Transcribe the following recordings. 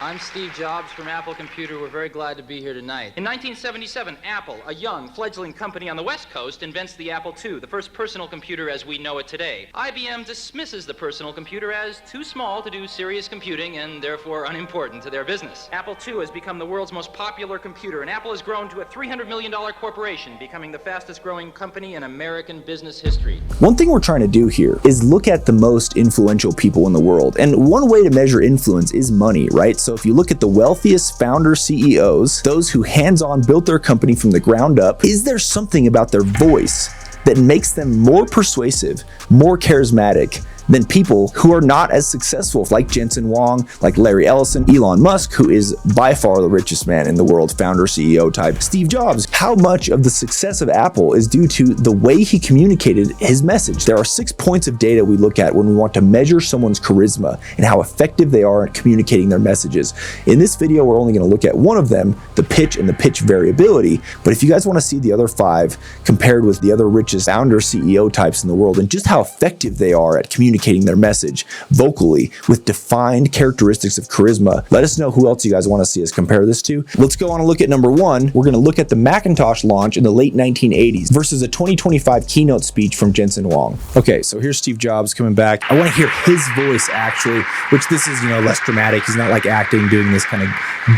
I'm Steve Jobs from Apple Computer. We're very glad to be here tonight. In 1977, Apple, a young, fledgling company on the West Coast, invents the Apple II, the first personal computer as we know it today. IBM dismisses the personal computer as too small to do serious computing and therefore unimportant to their business. Apple II has become the world's most popular computer, and Apple has grown to a $300 million corporation, becoming the fastest growing company in American business history. One thing we're trying to do here is look at the most influential people in the world. And one way to measure influence is money, right? So if you look at the wealthiest founder CEOs, those who hands-on built their company from the ground up, is there something about their voice that makes them more persuasive, more charismatic than people who are not as successful, like Jensen Huang, like Larry Ellison, Elon Musk, who is by far the richest man in the world, founder, CEO type, Steve Jobs? How much of the success of Apple is due to the way he communicated his message? There are 6 points of data we look at when we want to measure someone's charisma and how effective they are at communicating their messages. In this video, we're only going to look at one of them, the pitch and the pitch variability. But if you guys want to see the other 5 compared with the other richest founder, CEO types in the world, and just how effective they are at communicating their message vocally with defined characteristics of charisma, let us know who else you guys want to see us compare this to. Let's go on and look at number 1. We're going to look at the Macintosh launch in the late 1980s versus a 2025 keynote speech from Jensen Huang. Okay, so here's Steve Jobs coming back. I want to hear his voice actually, which this is, less dramatic. He's not like acting, doing this kind of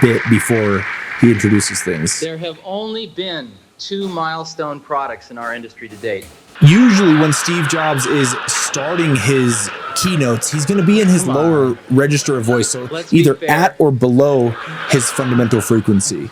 bit before he introduces things. There have only been 2 milestone products in our industry to date. Usually when Steve Jobs is starting his keynotes, he's going to be in his lower register of voice, so either at or below his fundamental frequency.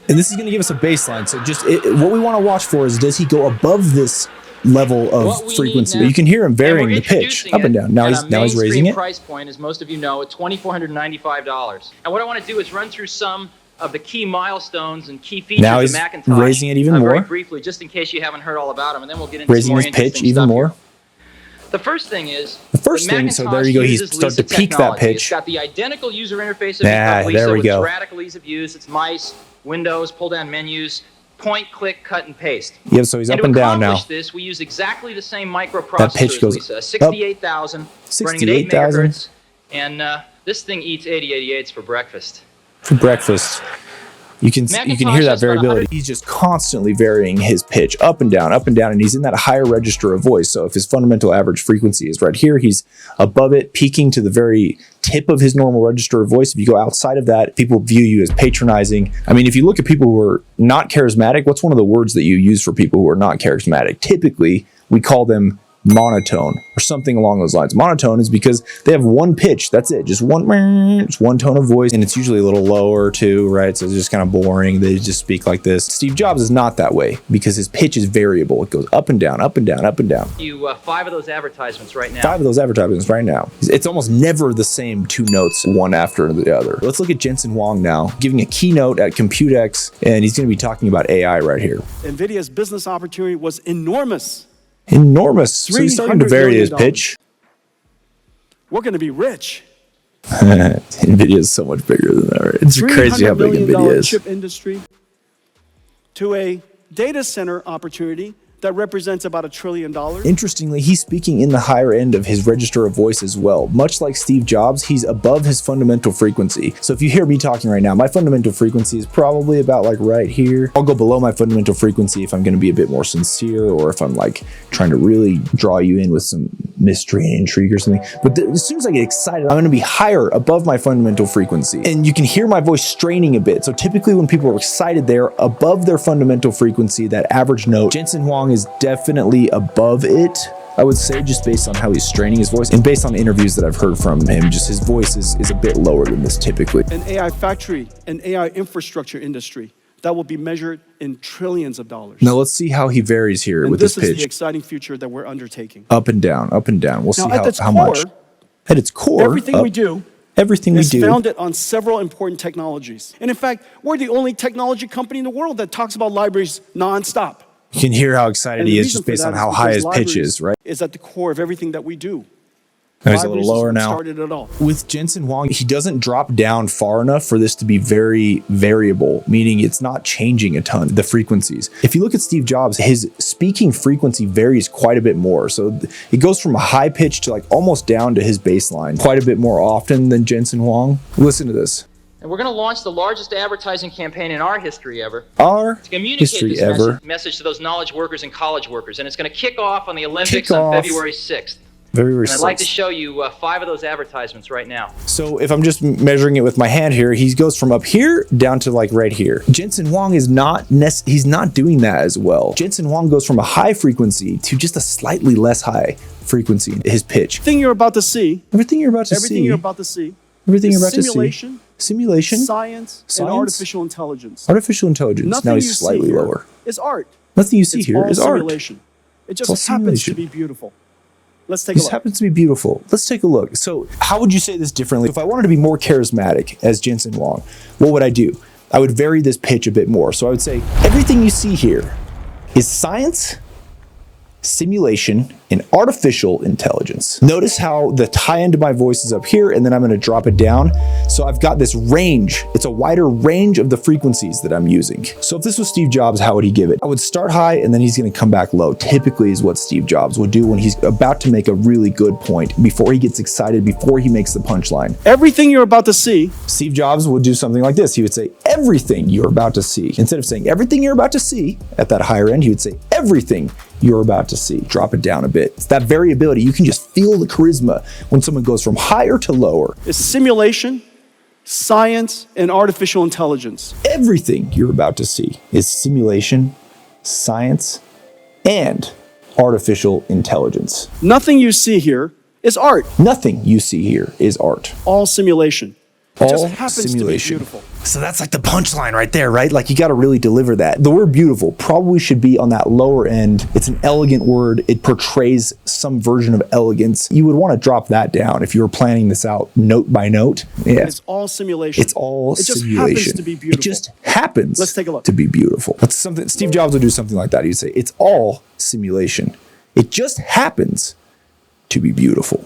And this is going to give us a baseline. So just what we want to watch for is, does he go above this level of frequency? You can hear him varying the pitch up and down. Now he's raising it. Price point, as most of you know, at $2,495. And what I want to do is run through some of the key milestones and key features now of he's Macintosh. Raising it even more. Very briefly, just in case you haven't heard all about them, and then we'll get into raising some more his pitch interesting even stuff more. Here. The first thing is so there you go. He's starting to peak that pitch. It's got the identical user interface of Lisa with its radical ease of use. It's mice, windows, pull-down menus, point, click, cut, and paste. Yeah, so he's up and down now. To accomplish this, we use exactly the same microprocessor. That pitch goes Lisa, 68,000, running at 8 megahertz, and this thing eats 8088s for breakfast. For breakfast. You can hear that variability. He's just constantly varying his pitch up and down, and he's in that higher register of voice. So if his fundamental average frequency is right here, he's above it, peaking to the very tip of his normal register of voice. If you go outside of that, people view you as patronizing. I mean, if you look at people who are not charismatic, what's one of the words that you use for people who are not charismatic? Typically, we call them monotone or something along those lines. Monotone is because they have one pitch. That's it. Just one tone of voice, and it's usually a little lower too, right? So it's just kind of boring. They just speak like this. Steve Jobs is not that way because his pitch is variable. It goes up and down, up and down, up and down. 5 of those advertisements right now. 5 of those advertisements right now. It's almost never the same 2 notes, one after the other. Let's look at Jensen Huang now, giving a keynote at COMPUTEX, and he's going to be talking about AI right here. Nvidia's business opportunity was enormous. Enormous. So he's starting to vary his pitch. We're going to be rich. Nvidia is so much bigger than that. Right? It's crazy how big Nvidia is. Chip industry to a data center opportunity that represents about $1 trillion. Interestingly, he's speaking in the higher end of his register of voice as well. Much like Steve Jobs, he's above his fundamental frequency. So if you hear me talking right now, my fundamental frequency is probably about like right here. I'll go below my fundamental frequency if I'm going to be a bit more sincere, or if I'm like trying to really draw you in with some mystery and intrigue or something. But as soon as I get excited, I'm going to be higher above my fundamental frequency. And you can hear my voice straining a bit. So typically when people are excited, they're above their fundamental frequency, that average note. Jensen Huang is definitely above it, I would say, just based on how he's straining his voice, and based on interviews that I've heard from him, just his voice is a bit lower than this typically. An AI factory, an AI infrastructure industry that will be measured in trillions of dollars. Now let's see how he varies here with his pitch. This is the exciting future that we're undertaking. Up and down, up and down. We'll see how much. At its core, everything we do is founded on several important technologies. And in fact, we're the only technology company in the world that talks about libraries nonstop. You can hear how excited he is just based on how high his pitch is, right? Is at the core of everything that we do. Now he's a little Libraries is lower what now. started it all. With Jensen Huang, he doesn't drop down far enough for this to be very variable, meaning it's not changing a ton, the frequencies. If you look at Steve Jobs, his speaking frequency varies quite a bit more. So it goes from a high pitch to like almost down to his baseline quite a bit more often than Jensen Huang. Listen to this. And we're going to launch the largest advertising campaign in our history ever. Our To communicate history this ever. message to those knowledge workers and college workers. And it's going to kick off on the Olympics on February 6th. February And I'd like to 6th. show you 5 of those advertisements right now. So if I'm just measuring it with my hand here, he goes from up here down to like right here. Jensen Huang is he's not doing that as well. Jensen Huang goes from a high frequency to just a slightly less high frequency, his pitch. Everything you're about to see, Everything you're about to everything see. you're about to see, Everything is you're about to see. simulation, Simulation. science, and artificial intelligence. Artificial intelligence. Nothing Now you he's slightly see here lower. is art. Nothing you see It's here all is art. simulation. It all just happens to simulation. be beautiful. Let's take It a just look. happens to be beautiful. Let's take a look. So how would you say this differently? If I wanted to be more charismatic as Jensen Huang, what would I do? I would vary this pitch a bit more. So I would say, everything you see here is science, simulation, and artificial intelligence. Notice how the high end of my voice is up here, and then I'm going to drop it down. So I've got this range. It's a wider range of the frequencies that I'm using. So if this was Steve Jobs, how would he give it? I would start high, and then he's going to come back low. Typically is what Steve Jobs would do when he's about to make a really good point, before he gets excited, before he makes the punchline. Everything you're about to see Steve Jobs would do something like this. He would say, everything you're about to see. Instead of saying everything you're about to see at that higher end, he would say everything you're about to see. Drop it down a bit. It's that variability. You can just feel the charisma when someone goes from higher to lower. is simulation, science, and artificial intelligence. Everything you're about to see is simulation, science, and artificial intelligence. Nothing you see here is art. Nothing you see here is art. All simulation. It All just happens simulation. to be beautiful. So that's like the punchline right there, right? Like you got to really deliver that. The word beautiful probably should be on that lower end. It's an elegant word. It portrays some version of elegance. You would want to drop that down if you were planning this out note by note. Yeah. It's all simulation. It's all It just simulation. happens to be beautiful. It just happens Let's take a look. to be beautiful. That's something Steve Jobs would do something like that. He'd say, it's all simulation. It just happens to be beautiful.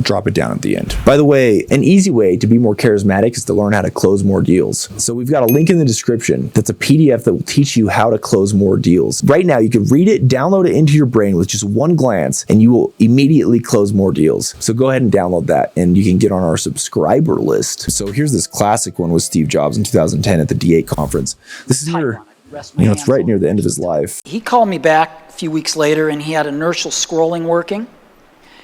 Drop it down at the end. By the way, an easy way to be more charismatic is to learn how to close more deals. So we've got a link in the description that's a PDF that will teach you how to close more deals. Right now, you can read it, download it into your brain with just one glance, and you will immediately close more deals. So go ahead and download that, and you can get on our subscriber list. So here's this classic one with Steve Jobs in 2010 at the D8 conference. This is near, it's right near the end of his life. He called me back a few weeks later, and he had inertial scrolling working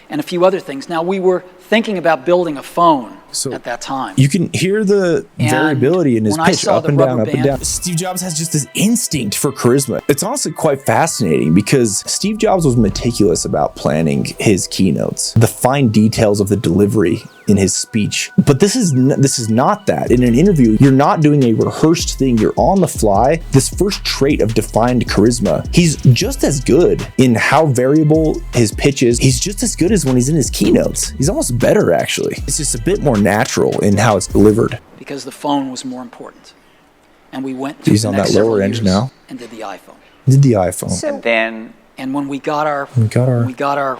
and a few other things. Now, we were thinking about building a phone at that time. You can hear the variability in his when I pitch, saw up the and down, rubber up and band- down. Steve Jobs has just this instinct for charisma. It's honestly quite fascinating because Steve Jobs was meticulous about planning his keynotes, the fine details of the delivery in his speech. But this is not that. In an interview, you're not doing a rehearsed thing. You're on the fly. This first trait of defined charisma, he's just as good in how variable his pitch is. He's just as good as when he's in his keynotes. He's almost better, actually. It's just a bit more natural in how it's delivered. because the phone was more important. And we went to He's the on next that lower several end years now. and did the iPhone. Did the iPhone. And then And when we got our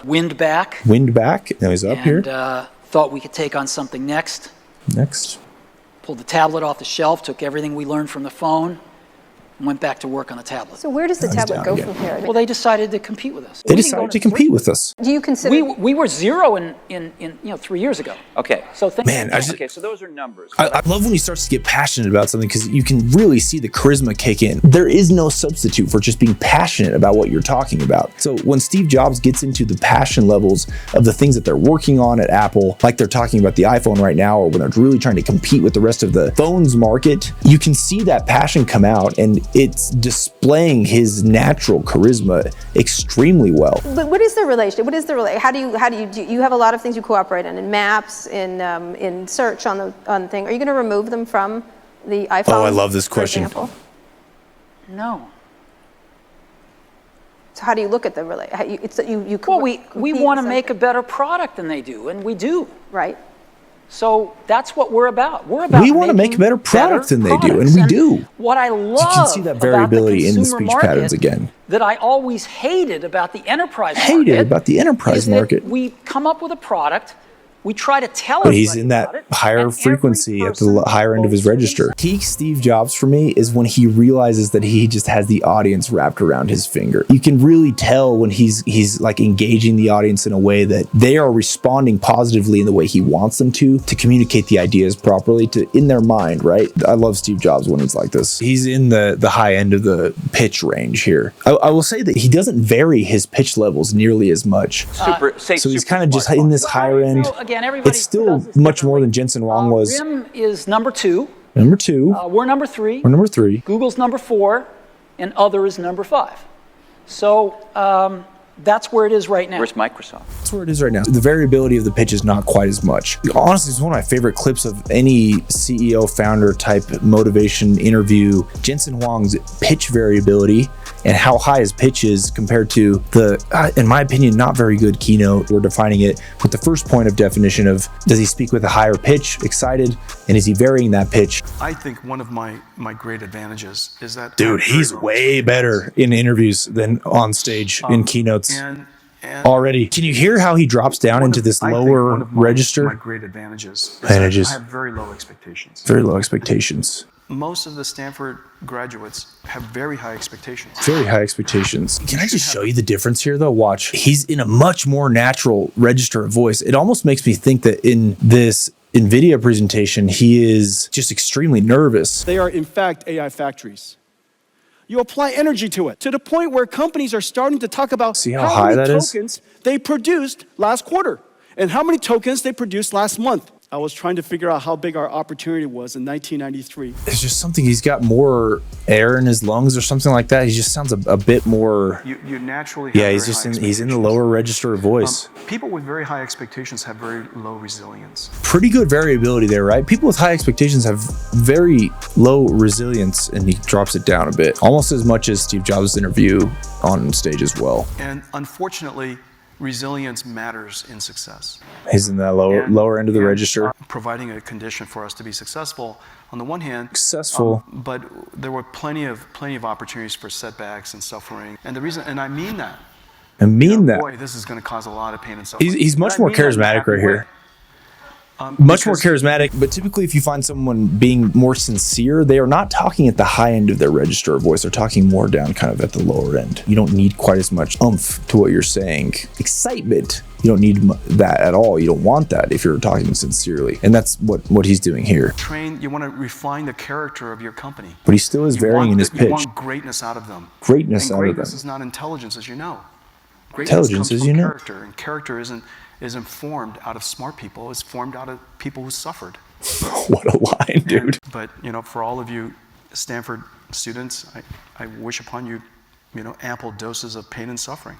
wind back Wind back. Now he's up and here. thought we could take on something next, Next. pulled the tablet off the shelf, took everything we learned from the phone, and went back to work on the tablet. So where does the Now he's tablet down go again. from here? I mean, Well, they decided to compete with us. They decided to compete with us. do you consider We were zero in 3 years ago. okay. So think Man, I just, Okay, so those are numbers. I love when he starts to get passionate about something because you can really see the charisma kick in. There is no substitute for just being passionate about what you're talking about. So when Steve Jobs gets into the passion levels of the things that they're working on at Apple, like they're talking about the iPhone right now, or when they're really trying to compete with the rest of the phones market, you can see that passion come out, and it's displaying his natural charisma extremely well. But what is the relationship? What is the relation? How do you have a lot of things you cooperate on in maps, in search on thing. Are you going to remove them from the iPhone? Oh, I love this for question. example? No. So how do you look at the relationship? Well, we want to make a better product than they do, and we do. right. So that's what we're about. We're about We want to make a making better product than they do, and products. we do. What I love You can see that variability in the consumer speech market patterns again. that I always hated about the enterprise market. Hated about the enterprise is that market. we come up with a product, we try to tell But he's everybody in that about it, higher and every frequency at the person higher end of his goes to register. Peak Steve Jobs for me is when he realizes that he just has the audience wrapped around his finger. You can really tell when he's like engaging the audience in a way that they are responding positively in the way he wants them to communicate the ideas properly in their mind, right? I love Steve Jobs when he's like this. He's in the high end of the pitch range here. I will say that he doesn't vary his pitch levels nearly as much. So he's kind of just in this higher end. So again, everybody It's still does this much more differently. than Jensen Huang was. RIM is number 2. Number 2. We're number 3. We're number 3. Google's number 4, and other is number 5. So that's where it is right now. Where's Microsoft? That's where it is right now. The variability of the pitch is not quite as much. Honestly, it's one of my favorite clips of any CEO founder type motivation interview. Jensen Huang's pitch variability and how high his pitch is compared to the, in my opinion, not very good keynote. We're defining it with the first point of definition of, does he speak with a higher pitch, excited, and is he varying that pitch? I think one of my great advantages is that... Dude, he's way better in interviews than on stage in keynotes. And Already. Can you hear how he drops down into this I think lower one of my register? great advantages is that I have very low expectations. Very low expectations. Most of the Stanford graduates have very high expectations. Very high expectations. Can I just show you the difference here, though? Watch. He's in a much more natural register of voice. It almost makes me think that in this NVIDIA presentation, he is just extremely nervous. They are, in fact, AI factories. You apply energy to it, to the point where companies are starting to talk about See how high many that is? tokens they produced last quarter and how many tokens they produced last month. I was trying to figure out how big our opportunity was in 1993. It's just something, he's got more air in his lungs or something like that. He just sounds a bit more... You naturally have Yeah, very he's just high he's in the expectations. lower register of voice. People with very high expectations have very low resilience. Pretty good variability there, right? People with high expectations have very low resilience, and he drops it down a bit. Almost as much as Steve Jobs' interview on stage as well. And unfortunately, resilience matters in success. He's in that lower end of the And, register. providing a condition for us to be successful on the one hand. Successful. But there were plenty of opportunities for setbacks and suffering. And the reason, and I mean that. I mean that. Boy, this is going to cause a lot of pain and suffering. He's much And I more mean that in a charismatic happy right way. here. Much more Because- charismatic, but typically if you find someone being more sincere, they are not talking at the high end of their register of voice. They're talking more down kind of at the lower end. You don't need quite as much oomph to what you're saying. Excitement, you don't need that at all. You don't want that if you're talking sincerely. And that's what he's doing here. You want to refine the character of your company. But he still is varying in his pitch. You want greatness out of them. Greatness And out of them. greatness is not intelligence, as you know. Intelligence, comes as from you know. character, and character isn't formed out of smart people. It's formed out of people who suffered. What a line, dude. But for all of you Stanford students, I wish upon you, ample doses of pain and suffering.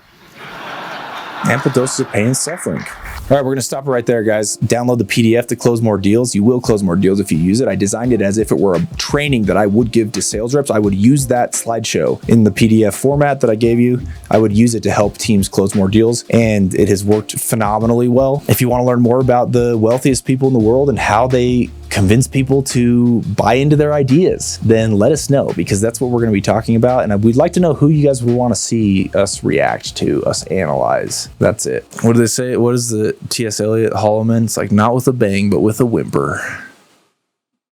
Ample doses of pain and suffering. All right, we're going to stop it right there, guys. Download the PDF to close more deals. You will close more deals if you use it. I designed it as if it were a training that I would give to sales reps. I would use that slideshow in the PDF format that I gave you. I would use it to help teams close more deals, and it has worked phenomenally well. If you want to learn more about the wealthiest people in the world and how they convince people to buy into their ideas, then let us know, because that's what we're going to be talking about. And we'd like to know who you guys would want to see us react to, us analyze. That's it. What do they say? What is the T.S. Eliot Holloman? It's like, not with a bang, but with a whimper.